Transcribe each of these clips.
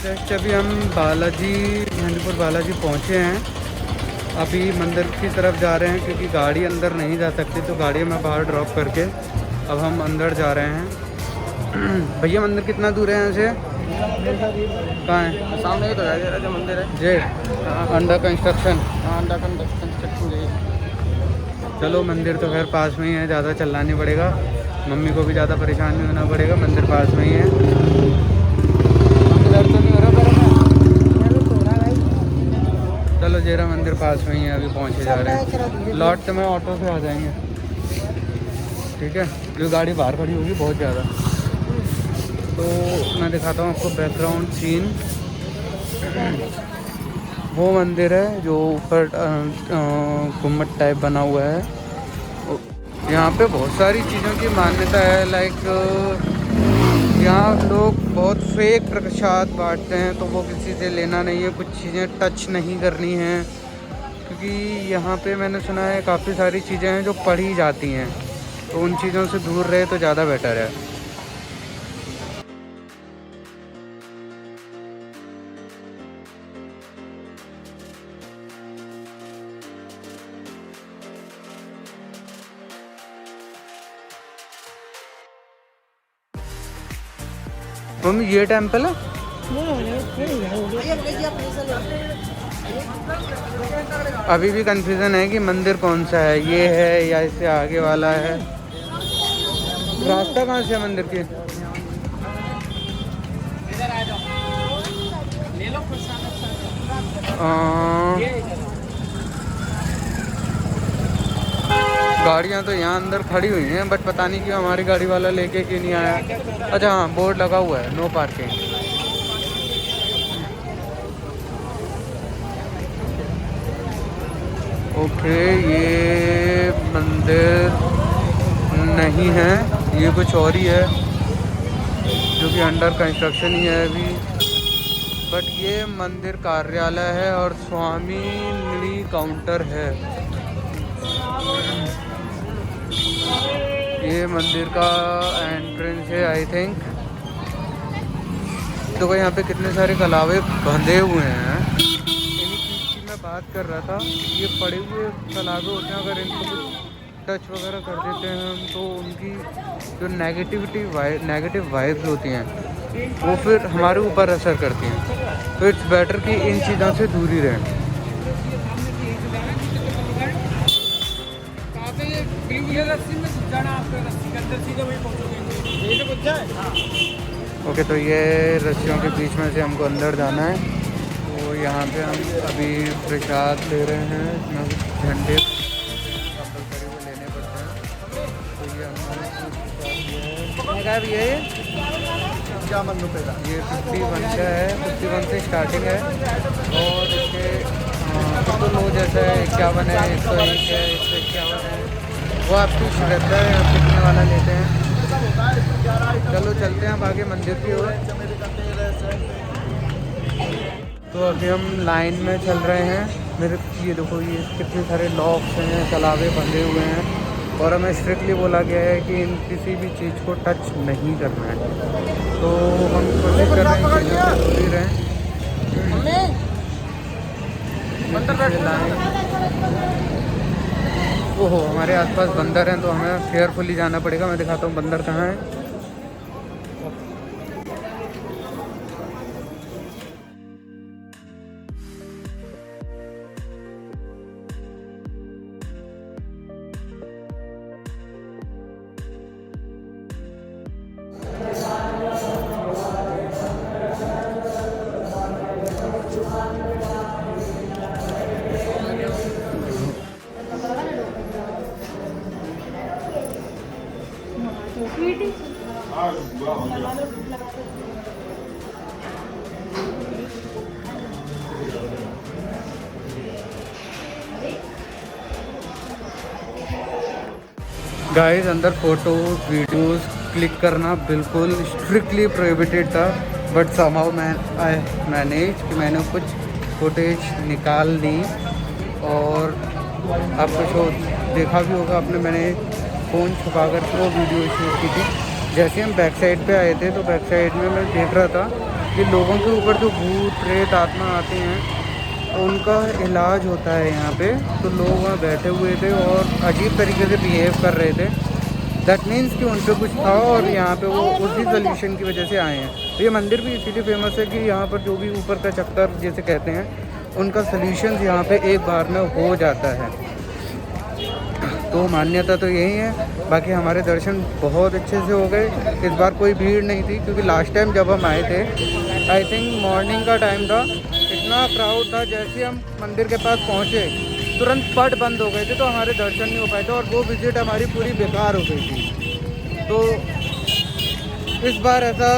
Just अभी हम बालाजी मेहंदीपुर बालाजी पहुँचे हैं। अभी मंदिर की तरफ जा रहे हैं क्योंकि गाड़ी अंदर नहीं जा सकती, तो गाड़ी में बाहर ड्रॉप करके अब हम अंदर जा रहे हैं। भैया मंदिर कितना दूर है यहाँ से? कहाँ है? सामने ही तो है जो मंदिर है जे अंडर कंस्ट्रक्शन। Under construction. चलो मंदिर तो खैर पास में ही है, ज़्यादा चलना नहीं पड़ेगा, मम्मी को भी ज़्यादा परेशान नहीं होना पड़ेगा, मंदिर पास में ही है। तो नहीं हो रहा चलो जेरा मंदिर पास में ही है, अभी पहुँचे जा रहे हैं। लौट तो मैं ऑटो से आ जाएंगे, ठीक है, जो गाड़ी बाहर खड़ी होगी बहुत ज़्यादा। तो मैं दिखाता हूँ आपको बैकग्राउंड सीन। वो मंदिर है जो ऊपर गुम्बद टाइप बना हुआ है। यहाँ पे बहुत सारी चीज़ों की मान्यता है, लाइक यहाँ लोग बहुत फेक प्रसाद बांटते हैं, तो वो किसी से लेना नहीं है, कुछ चीज़ें टच नहीं करनी हैं, क्योंकि यहाँ पे मैंने सुना है काफ़ी सारी चीज़ें हैं जो पढ़ी जाती हैं, तो उन चीज़ों से दूर रहे तो ज़्यादा बेटर है। मम्मी ये टेम्पल है? अभी भी कंफ्यूजन है कि मंदिर कौन सा है, ये है या इससे आगे वाला है। रास्ता कहाँ से है मंदिर के? गाड़ियाँ तो यहाँ अंदर खड़ी हुई हैं, बट पता नहीं क्यों हमारी गाड़ी वाला लेके क्यों नहीं आया। अच्छा हाँ, बोर्ड लगा हुआ है नो पार्किंग। ओके, ये मंदिर नहीं है, ये कुछ और ही है जो कि अंडर कंस्ट्रक्शन ही है अभी, बट ये मंदिर कार्यालय है और स्वामी निधि काउंटर है। ये मंदिर का एंट्रेंस है आई थिंक। तो यहाँ पे कितने सारे कलावे बंधे हुए हैं, इन्हीं चीज़ की मैं बात कर रहा था। ये पड़े हुए कलावे होते हैं, अगर इनको कुछ टच वगैरह कर देते हैं हम, तो उनकी जो नेगेटिव वाइब्स होती हैं वो फिर हमारे ऊपर असर करती हैं, तो इट्स बेटर कि इन चीज़ों से दूर ही रहें। ओके, तो ये रस्सियों के बीच में से हमको अंदर जाना है। तो यहाँ पे हम अभी प्रसाद ले रहे हैं, इसमें झंडे कंपलसरी वो लेने पड़ते हैं। तो ये हमारे ये क्या मन रुपये, ये 51 का है, 51 से स्टार्टिंग है, और इसके तो लो जैसा है 51 है, 101 है, 151 है, वो आपकी श्रद्धा है, आप कितने वाला लेते हैं। चलो चलते हैं अब आगे मंदिर की ओर। तो अभी हम लाइन में चल रहे हैं। मेरे ये देखो, ये कितने सारे लॉक्स हैं, कलावे बंधे हुए हैं, और हमें स्ट्रिक्टली बोला गया है कि इन किसी भी चीज़ को टच नहीं करना है। तो हम कोशिश कर रहे हैं चीज़ों से दूर ही रहें। ओहो, हमारे आसपास बंदर हैं, तो हमें केयरफुली जाना पड़ेगा। मैं दिखाता हूँ बंदर कहाँ है। गाइस, अंदर फ़ोटोज़ वीडियोज़ क्लिक करना बिल्कुल स्ट्रिक्टली प्रोहिबिटेड था, बट समहाउ आई मैनेज कि मैंने कुछ फुटेज निकाल ली। और आपको शो देखा भी होगा आपने, मैंने फ़ोन छुपा कर वो वीडियो शूट की थी। जैसे हम बैक साइड पे आए थे, तो बैक साइड में मैं देख रहा था कि लोगों के ऊपर जो भूत प्रेत आत्मा आते हैं उनका इलाज होता है यहाँ पे। तो लोग वहाँ बैठे हुए थे और अजीब तरीके से बिहेव कर रहे थे। दैट मीन्स कि उन पर कुछ था और यहाँ पे वो उसी सोल्यूशन की वजह से आए हैं। तो ये मंदिर भी इसीलिए फेमस है कि यहाँ पर जो भी ऊपर का चक्कर जैसे कहते हैं उनका सोल्यूशन यहाँ पे एक बार में हो जाता है। तो मान्यता तो यही है। बाकी हमारे दर्शन बहुत अच्छे से हो गए। इस बार कोई भीड़ नहीं थी क्योंकि लास्ट टाइम जब हम आए थे आई थिंक मॉर्निंग का टाइम था, इतना क्राउड था। जैसे हम मंदिर के पास पहुँचे तुरंत पट बंद हो गए थे तो हमारे दर्शन नहीं हो पाए थे और वो विज़िट हमारी पूरी बेकार हो गई थी। तो इस बार ऐसा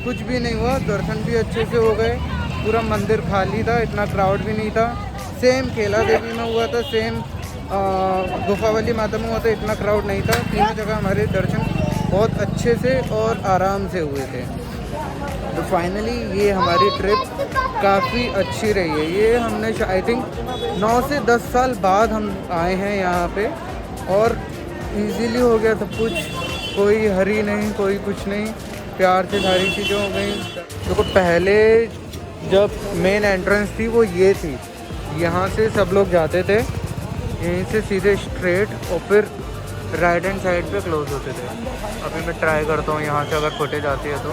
कुछ भी नहीं हुआ, दर्शन भी अच्छे से हो गए। पूरा मंदिर खाली था, इतना क्राउड भी नहीं था। सेम केला देवी में हुआ था, सेम गुफा वाली माता में हुआ था, इतना क्राउड नहीं था। तीनों जगह हमारे दर्शन बहुत अच्छे से और आराम से हुए थे। तो फाइनली ये हमारी ट्रिप काफ़ी अच्छी रही है। ये हमने आई थिंक 9 से 10 साल बाद हम आए हैं यहाँ पे और इजीली हो गया सब कुछ। कोई हरी नहीं, कोई कुछ नहीं, प्यार से सारी चीज़ें हो गई। देखो पहले जब मेन एंट्रेंस थी वो ये थी, यहाँ से सब लोग जाते थे, यहीं से सीधे स्ट्रेट और फिर राइट हैंड साइड पे क्लोज होते थे। अभी मैं ट्राई करता हूँ यहाँ से अगर फुटेज आती है तो।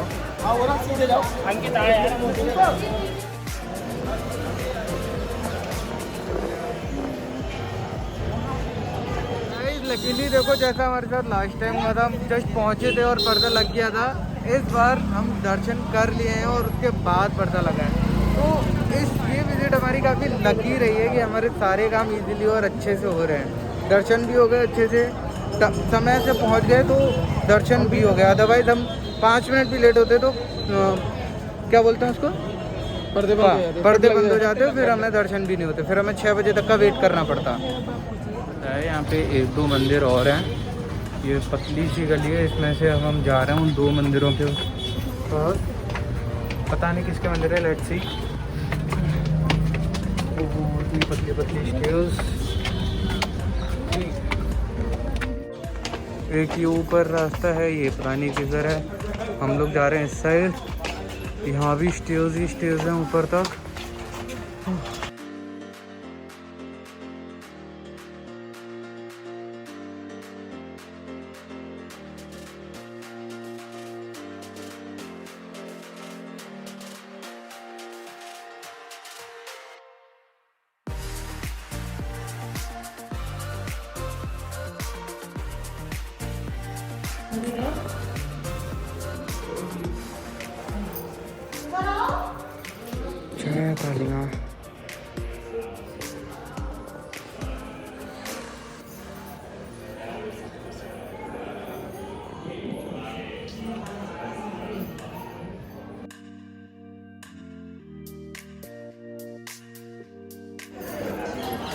लकीली देखो जैसा हमारे साथ लास्ट टाइम हुआ था, हम जस्ट पहुँचे थे और पर्दा लग गया था। इस बार हम दर्शन कर लिए हैं और उसके बाद पर्दा लगा है। तो ये विज़िट हमारी काफ़ी लकी रही है कि हमारे सारे काम इजीली और अच्छे से हो रहे हैं। दर्शन भी हो गए अच्छे से, समय से पहुंच गए तो दर्शन भी हो गया। अदरवाइज़ हम 5 मिनट भी लेट होते तो क्या बोलते हैं उसको, पर्दे बंद हो जाते, फिर हमें दर्शन भी नहीं होते, फिर हमें 6 बजे तक का वेट करना पड़ता है। यहाँ पे 1-2 मंदिर और हैं। ये पतली सी गली है, इसमें से हम जा रहे हैं उन 2 मंदिरों के पास। पता नहीं किसके मंदिर है, लेट्स सी। पतली पतली स्टेयर्स। एक ये ऊपर रास्ता है, ये पता नहीं किधर है। हम लोग जा रहे हैं इस साइड। यहाँ भी स्टेयर्स ही स्टेयर्स हैं ऊपर तक। जय कालिया।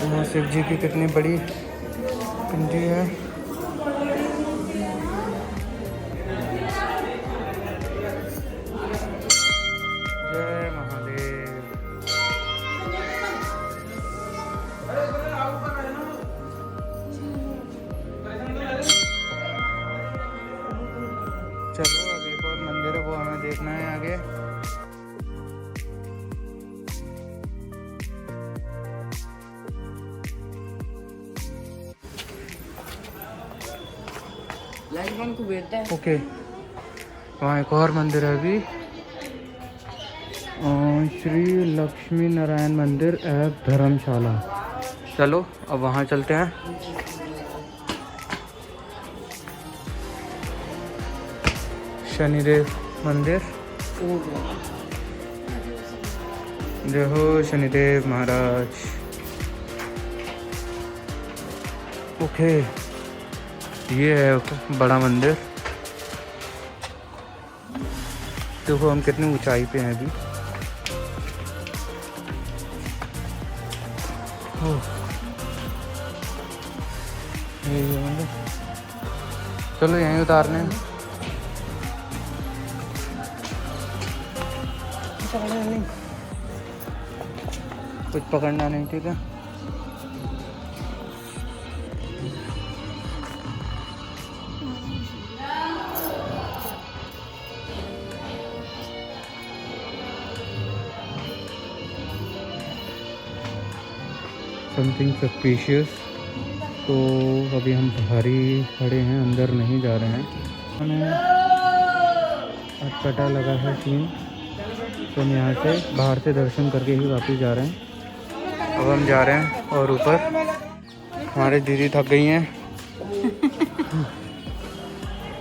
वहाँ शिव जी की कितनी बड़ी पिंडी है। जय महादेव। चलो अब एक और मंदिर है, वो हमें देखना है आगे। ओके, वहाँ एक और मंदिर है अभी, श्री लक्ष्मी नारायण मंदिर एवं धर्मशाला। चलो अब वहाँ चलते हैं। शनिदेव मंदिर। जय हो शनिदेव महाराज। ओके, ये है बड़ा मंदिर। देखो हम कितनी ऊंचाई पे हैं अभी। चलो यहीं उतारने हैं। नहीं, कुछ पकड़ना नहीं, ठीक है। Something suspicious. तो अभी हम बाहर ही खड़े हैं, अंदर नहीं जा रहे हैं। हमें अटपटा लगा है सीन, तो हम यहाँ से बाहर से दर्शन करके ही वापस जा रहे हैं। अब हम जा रहे हैं और ऊपर हमारे दीदी थक गई हैं।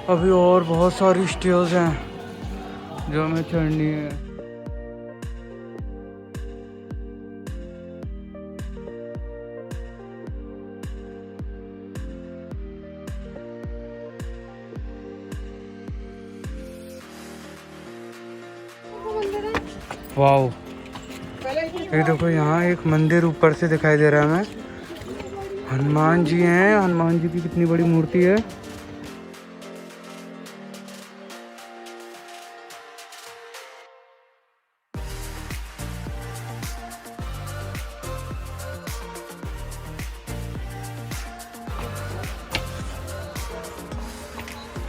अभी और बहुत सारी स्टेयर्स हैं जो हमें चढ़नी है। वाओ, ये देखो यहाँ एक मंदिर ऊपर से दिखाई दे रहा है हमें। हनुमान जी हैं, हनुमान जी की कितनी बड़ी मूर्ति है।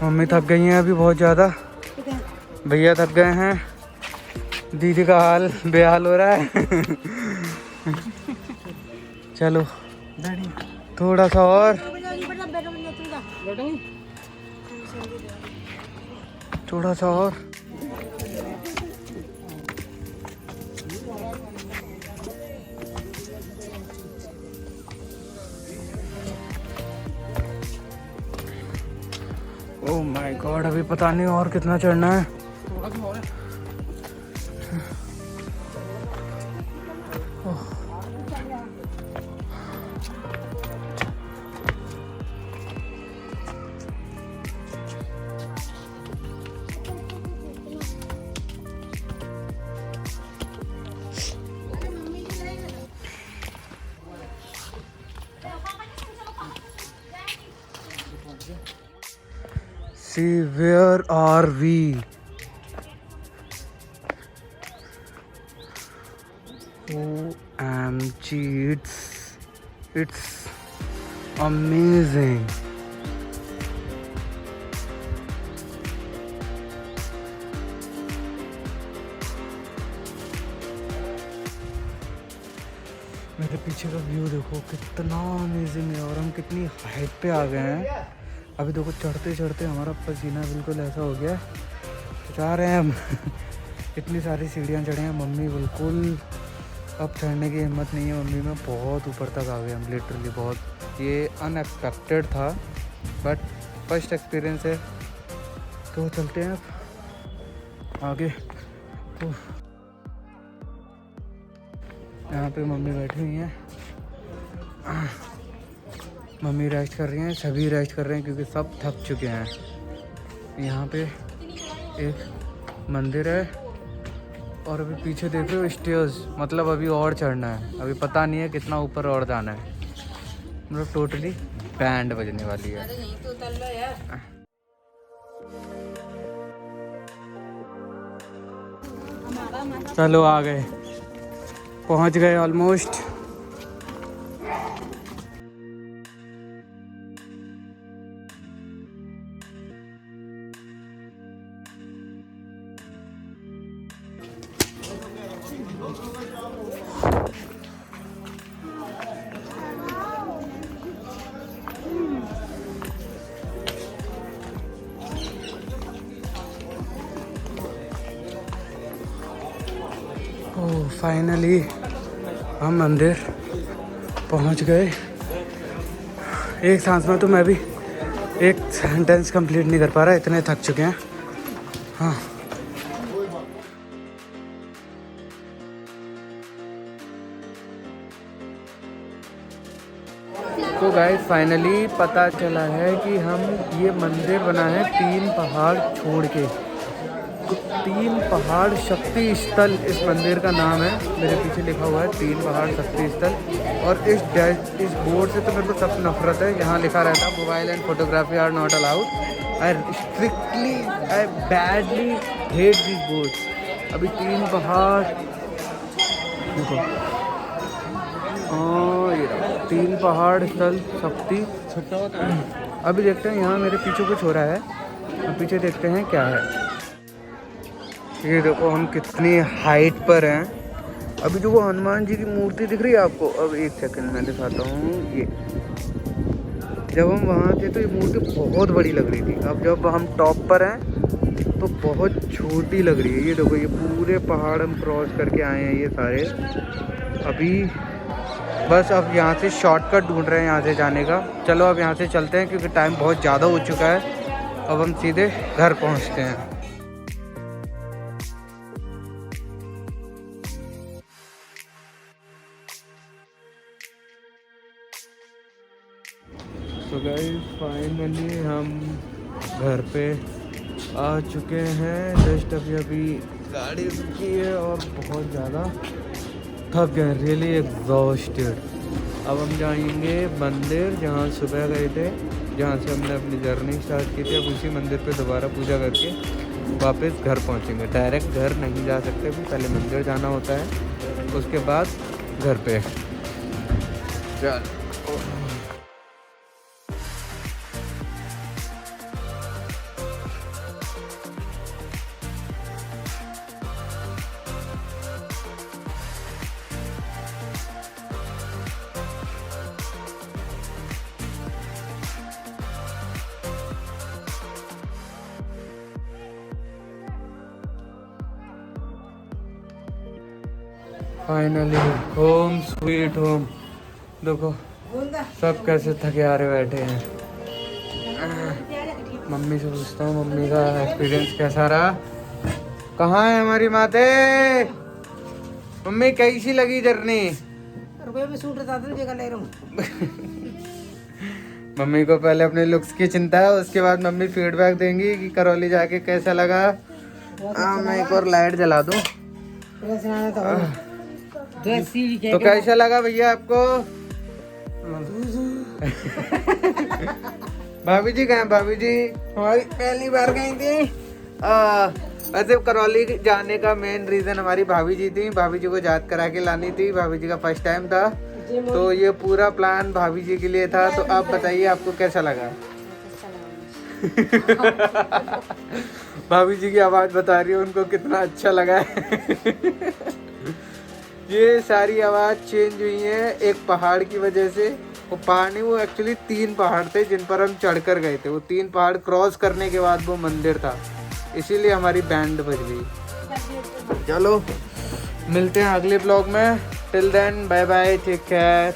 मम्मी थक गई हैं अभी बहुत ज़्यादा, भैया थक गए हैं, दीदी का हाल बेहाल हो रहा है। चलो थोड़ा सा और, थोड़ा सा और। ओह माय गॉड, अभी पता नहीं और कितना चढ़ना है। See, where are we? OMG, it's amazing. मेरे पीछे का व्यू देखो कितना अमेजिंग है, और हम कितनी हाइट पे आ गए हैं। अभी देखो चढ़ते चढ़ते हमारा पसीना बिल्कुल ऐसा हो गया, जा रहे हैं हम। इतनी सारी सीढ़ियाँ चढ़े हैं, मम्मी बिल्कुल अब चढ़ने की हिम्मत नहीं है मम्मी में। बहुत ऊपर तक आ गए हम लिटरली, बहुत। ये अनएक्सपेक्टेड था बट फर्स्ट एक्सपीरियंस है, तो चलते हैं अब आगे। यहाँ पे मम्मी बैठी हुई हैं, मम्मी रेस्ट कर रही हैं, सभी रेस्ट कर रहे हैं क्योंकि सब थक चुके हैं। यहाँ पे एक मंदिर है और अभी पीछे देख रहे हो स्टेयर्स, मतलब अभी और चढ़ना है। अभी पता नहीं है कितना ऊपर और जाना है, मतलब टोटली बैंड बजने वाली है। चलो आ गए, पहुँच गए ऑलमोस्ट। ओह फाइनली हम मंदिर पहुंच गए। एक सांस में तो मैं भी एक सेंटेंस कंप्लीट नहीं कर पा रहा, इतने थक चुके हैं। हाँ, तो गाइस फाइनली पता चला है कि हम ये मंदिर बना है 3 पहाड़ छोड़ के। तो 3 पहाड़ शक्ति स्थल इस मंदिर का नाम है, मेरे पीछे लिखा हुआ है 3 पहाड़ शक्ति स्थल। और इस बोर्ड से तो मेरे को सब नफरत है। यहाँ लिखा रहता है mobile and photography are not allowed. I badly hate this board. अभी 3 पहाड़ देखो, ये 3 पहाड़ स्थल शक्ति। अभी देखते हैं, यहाँ मेरे पीछे कुछ हो रहा है, अब पीछे देखते हैं क्या है। ये देखो हम कितनी हाइट पर हैं, अभी जो वो हनुमान जी की मूर्ति दिख रही है आपको, अब एक सेकंड मैं दिखाता हूँ। ये जब हम वहाँ थे तो ये मूर्ति बहुत बड़ी लग रही थी, अब जब हम टॉप पर हैं तो बहुत छोटी लग रही है। ये देखो, ये पूरे पहाड़ हम क्रॉस करके आए हैं ये सारे। अभी बस अब यहाँ से शॉर्टकट ढूंढ रहे हैं यहाँ से जाने का। चलो अब यहाँ से चलते हैं क्योंकि टाइम बहुत ज़्यादा हो चुका है। अब हम सीधे घर पहुँचते हैं। तो गाइस फाइनली हम घर पे आ चुके हैं। जस्ट अभी गाड़ी रुकी है और बहुत ज़्यादा थक गए, रियली एग्जॉस्टेड। अब हम जाएंगे मंदिर जहाँ सुबह गए थे, जहाँ से हमने अपनी जर्नी स्टार्ट की थी। अब उसी मंदिर पे दोबारा पूजा करके वापस घर पहुँचेंगे। डायरेक्ट घर नहीं जा सकते, भी पहले मंदिर जाना होता है, उसके बाद घर पे। चल फाइनली होम स्वीट होम। देखो सब कैसे थके हारे बैठे हैं। मम्मी से पूछता हूँ मम्मी का एक्सपीरियंस कैसा रहा। कहाँ है हमारी माते? मम्मी कैसी लगी जर्नी? मम्मी को पहले अपने लुक्स की चिंता है, उसके बाद मम्मी फीडबैक देंगी कि करौली जाके कैसा लगा। मैं एक और लाइट जला दूँ। तो कैसा लगा भैया आपको? भाभी जी कहाँ हैं? भाभी जी हमारी पहली बार गई थी। वैसे करौली जाने का मेन रीजन हमारी भाभी जी थी। भाभी जी को याद करा के लानी थी, भाभी जी का फर्स्ट टाइम था, तो ये पूरा प्लान भाभी जी के लिए था। तो आप बताइए आपको कैसा लगा? भाभी जी की आवाज़ बता रही है उनको कितना अच्छा लगा है। ये सारी आवाज़ चेंज हुई है एक पहाड़ की वजह से। वो पहाड़ नहीं, वो एक्चुअली 3 पहाड़ थे जिन पर हम चढ़कर गए थे। वो 3 पहाड़ क्रॉस करने के बाद वो मंदिर था, इसीलिए हमारी बैंड बज गई। चलो मिलते हैं अगले ब्लॉग में। Till then bye bye, take care.